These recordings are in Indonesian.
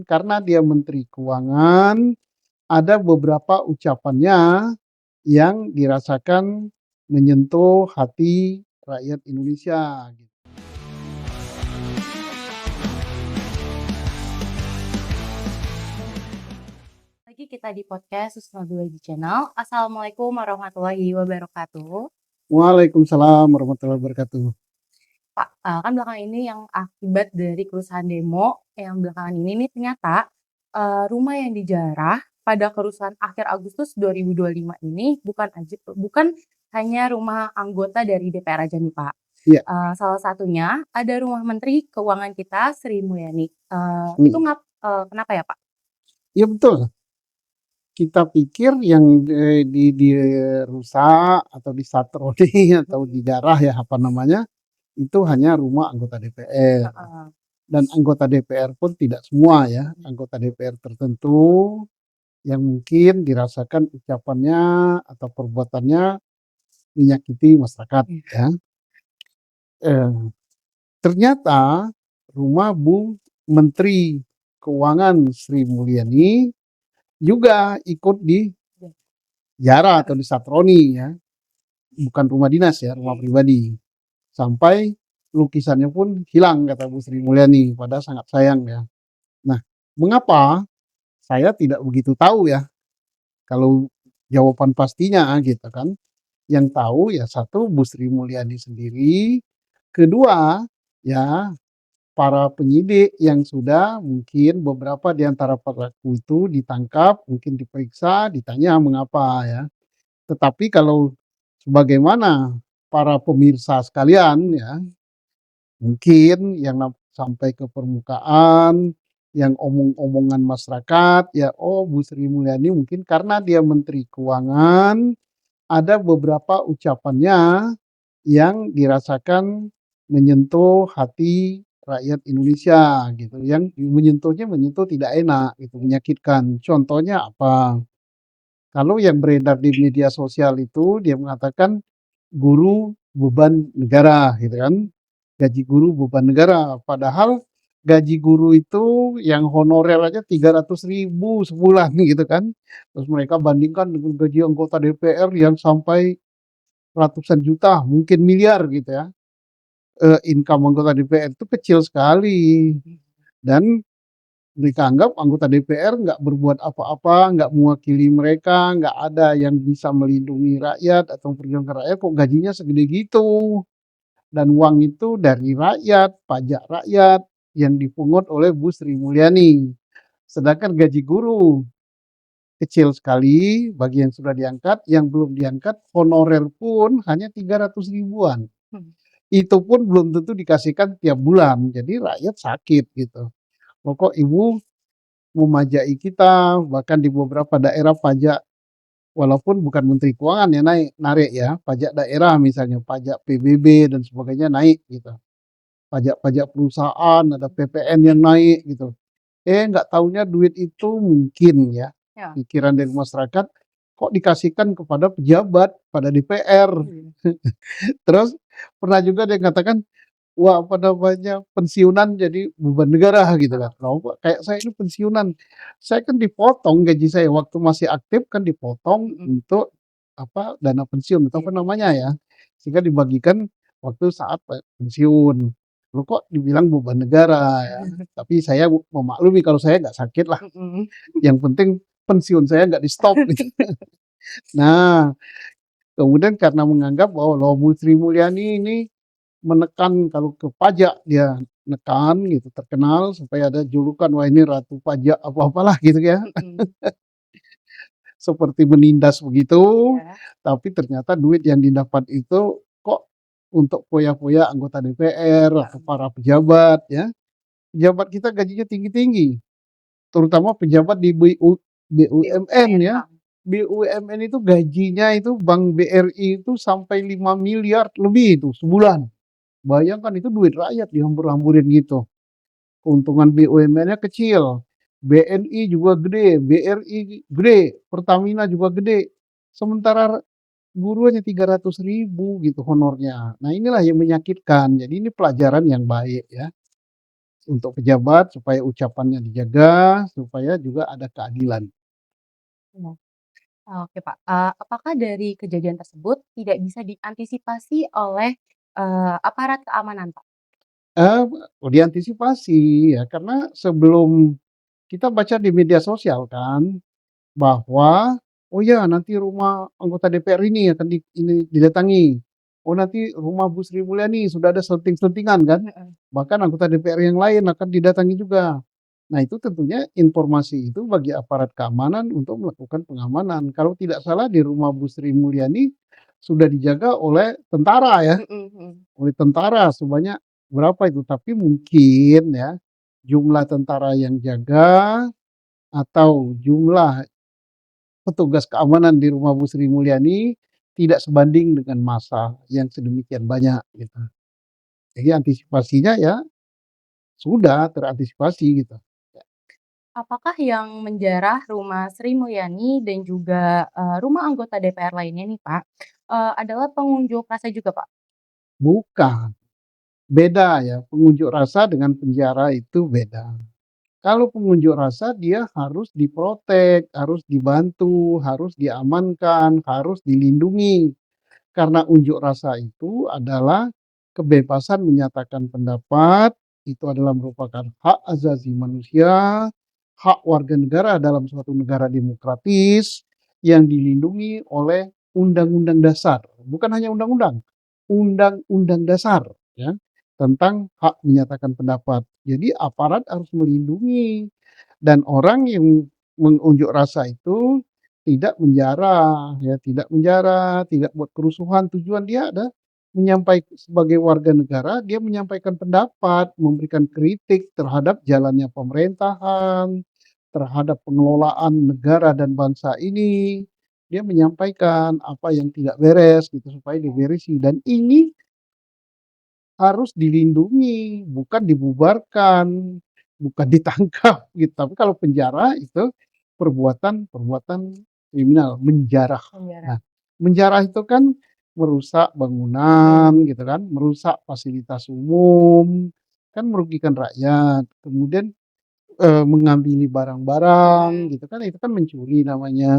Karena dia Menteri Keuangan, ada beberapa ucapannya yang dirasakan menyentuh hati rakyat Indonesia, gitu. Lagi kita di podcast Susnul 2 di Channel. Assalamualaikum warahmatullahi wabarakatuh. Waalaikumsalam warahmatullahi wabarakatuh. Pak, kan belakangan ini yang akibat dari kerusuhan demo yang belakangan ini nih ternyata rumah yang dijarah pada kerusuhan akhir Agustus 2025 ini bukan hanya rumah anggota dari DPR aja nih, Pak. Iya, Salah satunya ada rumah Menteri Keuangan kita Sri Mulyani. Itu mhm. kenapa ya, Pak? Iya betul. Kita pikir yang, dirusak atau disatroni atau Mhm, dijarah ya, apa namanya, itu hanya rumah anggota DPR. heeh, Dan anggota DPR pun tidak semua ya, mhm, anggota DPR tertentu yang mungkin dirasakan ucapannya atau perbuatannya menyakiti masyarakat iya, ya. Eee, Ternyata rumah Bu Menteri Keuangan Sri Mulyani juga ikut iya, dijarah atau disatroni ya, bukan rumah dinas ya, rumah oke. pribadi. Sampai lukisannya pun hilang kata Bu Sri Mulyani, padahal sangat sayang ya. Nah, mengapa? Saya tidak begitu tahu ya, kalau jawaban pastinya gitu kan. Yang tahu ya satu Bu Sri Mulyani sendiri, kedua ya para penyidik yang sudah mungkin beberapa di antara pelaku itu ditangkap, mungkin diperiksa, ditanya mengapa ya. Tetapi kalau sebagaimana para pemirsa sekalian ya, mungkin yang sampai ke permukaan, yang omong-omongan masyarakat ya, oh Bu Sri Mulyani mungkin karena dia Menteri Keuangan, ada beberapa ucapannya yang dirasakan menyentuh hati rakyat Indonesia gitu, yang menyentuh tidak enak gitu, menyakitkan. Contohnya apa? Kalau yang beredar di media sosial itu dia mengatakan guru beban negara gitu kan, gaji guru beban negara. Padahal gaji guru itu yang honorer aja 300.000 sebulan gitu kan. Terus mereka bandingkan dengan gaji anggota DPR yang sampai ratusan juta, mungkin miliar gitu ya. Income anggota DPR itu kecil sekali Mhm, dan mereka anggap anggota DPR nggak berbuat apa-apa, nggak mewakili mereka, nggak ada yang bisa melindungi rakyat atau memperjuangkan rakyat, kok gajinya segede gitu. Dan uang itu dari rakyat, pajak rakyat yang dipungut oleh Bu Sri Mulyani. Sedangkan gaji guru kecil sekali bagi yang sudah diangkat, yang belum diangkat honorer pun hanya 300 ribuan. mhm, Itu pun belum tentu dikasihkan tiap bulan, jadi rakyat sakit gitu. "Loh kok Ibu memajai kita?" Bahkan di beberapa daerah pajak walaupun bukan Menteri Keuangan yang narik ya, pajak daerah misalnya, pajak PBB dan sebagainya naik gitu. Pajak-pajak perusahaan, ada PPN yang naik gitu. Nggak taunya duit itu mungkin ya, ya, pikiran dari masyarakat, kok dikasihkan kepada pejabat, pada DPR. iya, Terus pernah juga dia katakan, wah apa namanya, pensiunan jadi beban negara gitu kan. heeh, Loh kok kayak saya ini pensiunan, saya kan dipotong gaji saya waktu masih aktif kan dipotong mhm, untuk apa, dana pensiun atau iya, apa namanya ya, sehingga dibagikan waktu saat pensiun. Loh kok dibilang beban negara ya, tapi saya memaklumi kalau saya nggak sakit lah, mhm, yang penting pensiun saya nggak di-stop gitu. Nah, kemudian karena menganggap bahwa loh Bu Sri Mulyani ini menekan kalau ke pajak dia nekan gitu, terkenal supaya ada julukan, wah ini ratu pajak apa-apalah gitu ya, mhm, seperti menindas begitu, iya, tapi ternyata duit yang didapat itu kok untuk foya-foya anggota DPR atau heeh, para pejabat ya. Pejabat kita gajinya tinggi-tinggi, terutama pejabat di BUMN BUMN, ya. BUMN itu gajinya itu Bank BRI itu sampai 5 miliar lebih itu sebulan. Bayangkan itu duit rakyat dihambur-hamburin gitu. Keuntungan BUMN-nya kecil, BNI juga gede, BRI gede, Pertamina juga gede. Sementara guru hanya 300.000 gitu honornya. Nah inilah yang menyakitkan. Jadi ini pelajaran yang baik ya. untuk pejabat supaya ucapannya dijaga, supaya juga ada keadilan. Iya. Oke, Pak. Apakah dari kejadian tersebut tidak bisa diantisipasi oleh, aparat keamanan, Pak? Eee, Diantisipasi ya, karena sebelum kita baca di media sosial kan, bahwa, oh ya nanti rumah anggota DPR ini akan didatangi, oh nanti rumah Bu Sri Mulyani sudah ada selenting-selentingan kan, Heeh. bahkan anggota DPR yang lain akan didatangi juga. Nah itu tentunya informasi itu bagi aparat keamanan untuk melakukan pengamanan. Kalau tidak salah di rumah Bu Sri Mulyani sudah dijaga oleh tentara ya, Mhm mhm. oleh tentara sebanyak berapa itu, tapi mungkin ya, jumlah tentara yang jaga atau jumlah petugas keamanan di rumah Bu Sri Mulyani tidak sebanding dengan massa yang sedemikian banyak gitu. Jadi antisipasinya ya sudah terantisipasi gitu. Apakah yang menjarah rumah Sri Mulyani dan juga, rumah anggota DPR lainnya nih, Pak, adalah pengunjuk rasa juga, Pak? Bukan, beda ya, pengunjuk rasa dengan penjara itu beda. Kalau pengunjuk rasa dia harus diprotek, harus dibantu, harus diamankan, harus dilindungi. Karena unjuk rasa itu adalah kebebasan menyatakan pendapat, itu adalah merupakan hak asasi manusia, hak warga negara dalam suatu negara demokratis yang dilindungi oleh Undang-Undang Dasar. Bukan hanya undang-undang, Undang-Undang Dasar ya, tentang hak menyatakan pendapat. Jadi aparat harus melindungi dan orang yang mengunjuk rasa itu tidak menjara ya, tidak buat kerusuhan, tujuan dia ada sebagai warga negara, dia menyampaikan pendapat, memberikan kritik terhadap jalannya pemerintahan, terhadap pengelolaan negara dan bangsa ini. Dia menyampaikan apa yang tidak beres gitu supaya diberesi dan ini harus dilindungi, bukan dibubarkan, bukan ditangkap gitu. Tapi kalau penjara itu perbuatan-perbuatan kriminal, menjarah. Penjara. Nah, menjarah itu kan merusak bangunan Mhm. gitu kan, merusak fasilitas umum, kan merugikan rakyat. Kemudian, mengamili barang-barang Mhm. gitu kan, itu kan mencuri namanya.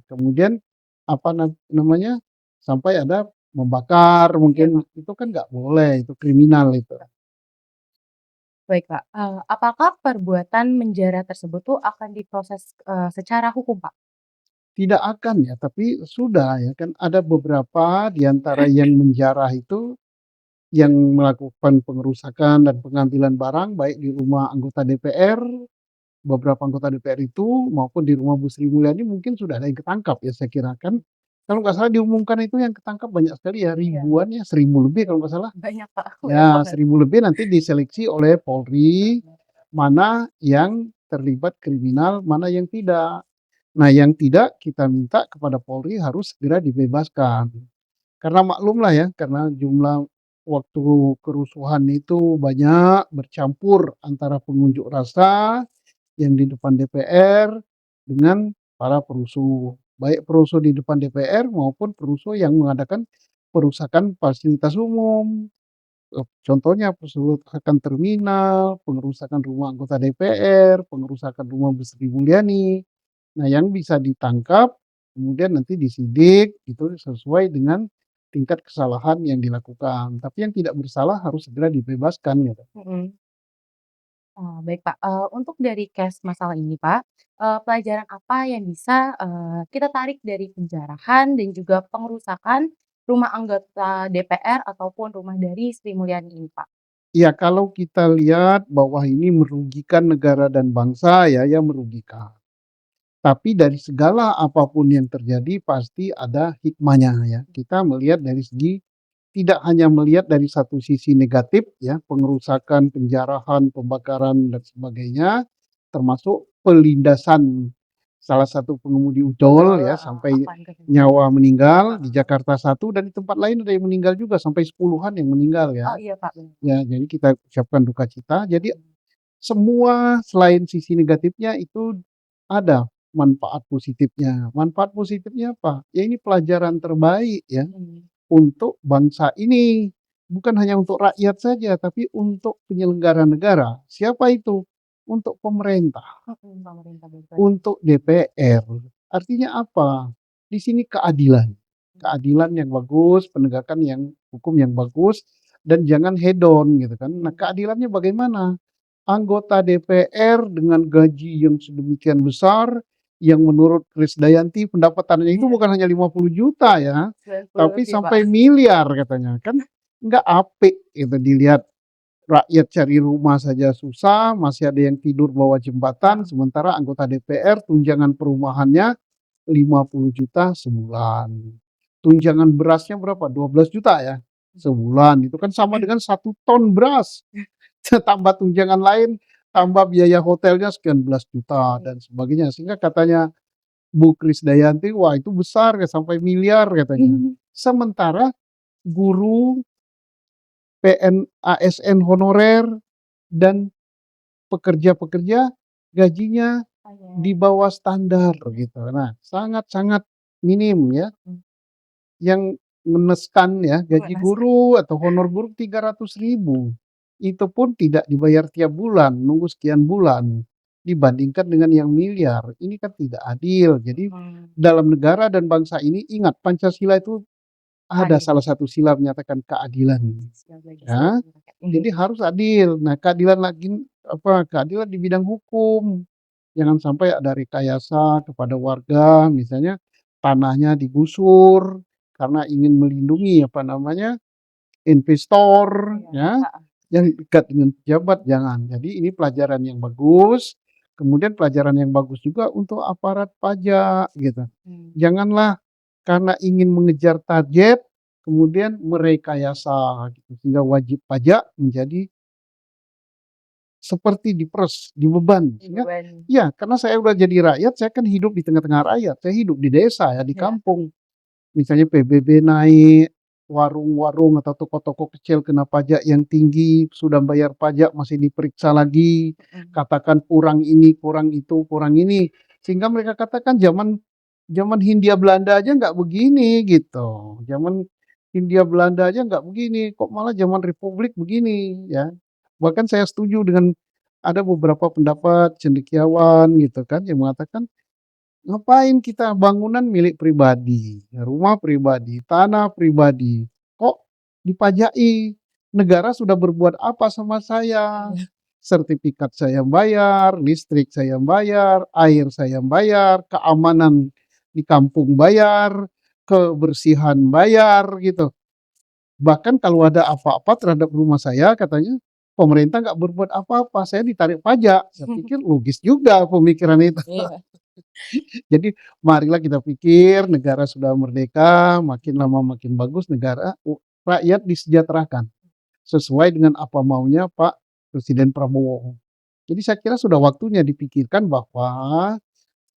Kemudian apa namanya, sampai ada membakar Iya, mungkin, Pak. itu kan nggak boleh, itu kriminal itu. Baik, Pak. Apakah perbuatan menjara tersebut tuh akan diproses, secara hukum, Pak? Tidak akan ya, tapi sudah ya kan ada beberapa di antara yang menjarah itu, yang melakukan pengerusakan dan pengambilan barang baik di rumah anggota DPR, beberapa anggota DPR itu maupun di rumah Bu Sri Mulyani mungkin sudah ada yang ketangkap ya saya kira kan. Kalau nggak salah diumumkan itu yang ketangkap banyak sekali ya, Iya. ribuan ya, 1.000 lebih kalau nggak salah. Banyak, Pak, banyak Ya banget. 1.000 lebih nanti diseleksi oleh Polri, mana yang terlibat kriminal, mana yang tidak. Nah yang tidak kita minta kepada Polri harus segera dibebaskan. Karena maklumlah ya, karena jumlah waktu kerusuhan itu banyak bercampur antara pengunjuk rasa yang di depan DPR dengan para perusuh. Baik perusuh di depan DPR maupun perusuh yang mengadakan perusakan fasilitas umum. Contohnya pengerusakan terminal, pengerusakan rumah anggota DPR, pengerusakan rumah Bu Sri Mulyani. Nah, yang bisa ditangkap, kemudian nanti disidik, itu sesuai dengan tingkat kesalahan yang dilakukan. Tapi yang tidak bersalah harus segera dibebaskan gitu. Mhm. Oh, baik, Pak. Untuk dari case masalah ini, Pak, pelajaran apa yang bisa, kita tarik dari penjarahan dan juga pengerusakan rumah anggota DPR ataupun rumah dari Sri Mulyani ini, Pak? Ya kalau kita lihat bahwa ini merugikan negara dan bangsa ya merugikan. Tapi dari segala apapun yang terjadi pasti ada hikmahnya ya. Kita melihat dari segi tidak hanya melihat dari satu sisi negatif ya, pengerusakan, penjarahan, pembakaran dan sebagainya, termasuk pelindasan salah satu pengemudi ojol Ojol, ya heeh, sampai Afwan Keribuan. nyawa meninggal di Heeh. Jakarta satu dan di tempat lain ada yang meninggal juga sampai 10-an yang meninggal ya. Oh, iya, Pak, bener. Ya jadi kita ucapkan duka cita. Jadi Mhm. semua selain sisi negatifnya itu ada manfaat positifnya. Manfaat positifnya apa? Ya ini pelajaran terbaik ya Mhm. untuk bangsa ini. bukan hanya untuk rakyat saja, tapi untuk penyelenggara negara. Siapa itu? Untuk pemerintah, Pemerintah betul. untuk DPR. Artinya apa? Di sini keadilan. Keadilan yang bagus, penegakan yang hukum yang bagus, dan jangan hedon gitu kan. Nah, keadilannya bagaimana? Anggota DPR dengan gaji yang sedemikian besar, yang menurut Krisdayanti pendapatannya itu Iya. bukan hanya 50 juta ya, 90 tapi lebih, Pak. sampai miliar katanya. Kan nggak apik gitu dilihat rakyat cari rumah saja susah, masih ada yang tidur bawah jembatan, sementara anggota DPR tunjangan perumahannya 50 juta sebulan. Tunjangan berasnya berapa? 12 juta ya sebulan. Itu kan sama dengan 1 ton beras. Tambah tunjangan lain, tambah biaya hotelnya sekian belas juta dan sebagainya. Sehingga katanya Bu Krisdayanti, wah itu besar ya sampai miliar katanya. Sementara guru, ASN honorer, dan pekerja-pekerja gajinya di bawah standar gitu. Nah, sangat-sangat minim ya. Yang meneskan ya, gaji guru atau honor guru 300.000. Itu pun tidak dibayar tiap bulan, nunggu sekian bulan. Dibandingkan dengan yang miliar, ini kan tidak adil. Jadi dalam negara dan bangsa ini ingat Pancasila itu ada salah satu sila menyatakan keadilan. Ya, jadi harus adil. Nah, keadilan lagi keadilan di bidang hukum. Jangan sampai ada rekayasa kepada warga, misalnya tanahnya digusur karena ingin melindungi investor ya, yang dekat dengan pejabat jangan. Jadi ini pelajaran yang bagus, kemudian pelajaran yang bagus juga untuk aparat pajak gitu. Janganlah karena ingin mengejar target kemudian merekayasa gitu, sehingga wajib pajak menjadi seperti diperes, dibeban. Ya, karena saya udah jadi rakyat, saya kan hidup di tengah-tengah rakyat. Saya hidup di desa ya, di kampung. Misalnya PBB naik, warung-warung atau toko-toko kecil kena pajak yang tinggi, sudah bayar pajak masih diperiksa lagi, katakan kurang ini, kurang itu, kurang ini. Sehingga mereka katakan zaman Hindia Belanda aja nggak begini gitu. Zaman Hindia Belanda aja nggak begini, kok malah zaman Republik begini ya. Bahkan saya setuju dengan ada beberapa pendapat cendekiawan gitu kan yang mengatakan, ngapain kita bangunan milik pribadi, rumah pribadi, tanah pribadi, kok dipajaki? Negara sudah berbuat apa sama saya? Sertifikat saya bayar, listrik saya bayar, air saya bayar, keamanan di kampung bayar, kebersihan bayar gitu. Bahkan kalau ada apa-apa terhadap rumah saya katanya, pemerintah nggak berbuat apa-apa, saya ditarik pajak. Saya pikir logis juga pemikiran itu. Jadi marilah kita pikir negara sudah merdeka, makin lama makin bagus negara, rakyat disejahterakan sesuai dengan apa maunya Pak Presiden Prabowo. Jadi saya kira sudah waktunya dipikirkan bahwa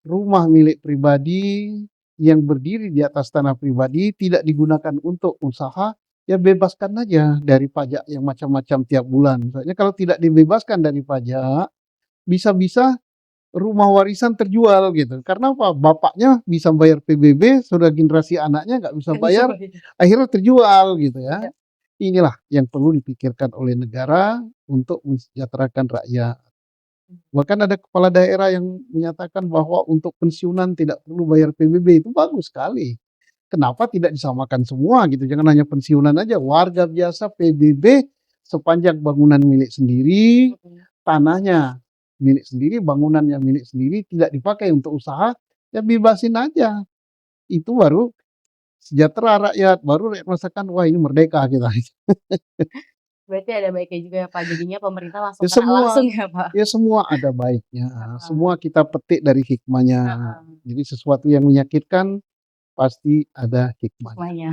rumah milik pribadi yang berdiri di atas tanah pribadi tidak digunakan untuk usaha, ya bebaskan aja dari pajak yang macam-macam tiap bulan. Misalnya kalau tidak dibebaskan dari pajak, bisa-bisa rumah warisan terjual gitu. Karena apa? Bapaknya bisa bayar PBB, sudah generasi anaknya nggak bisa bayar, akhirnya terjual gitu ya. Inilah yang perlu dipikirkan oleh negara untuk mensejahterakan rakyat. Bahkan ada kepala daerah yang menyatakan bahwa untuk pensiunan tidak perlu bayar PBB, itu bagus sekali. Kenapa tidak disamakan semua gitu? Jangan hanya pensiunan aja, warga biasa PBB sepanjang bangunan milik sendiri, tanahnya milik sendiri, bangunannya milik sendiri, tidak dipakai untuk usaha, ya bebasin aja. Itu baru sejahtera rakyat, baru rakyat merasakan, wah ini merdeka kita. Berarti ada baiknya juga ya Pak, jadinya pemerintah langsung Ya kena langsung semua, ya Pak? ya semua ada baiknya, semua kita petik dari hikmahnya. Jadi sesuatu yang menyakitkan pasti ada hikmahnya. Hikmahnya.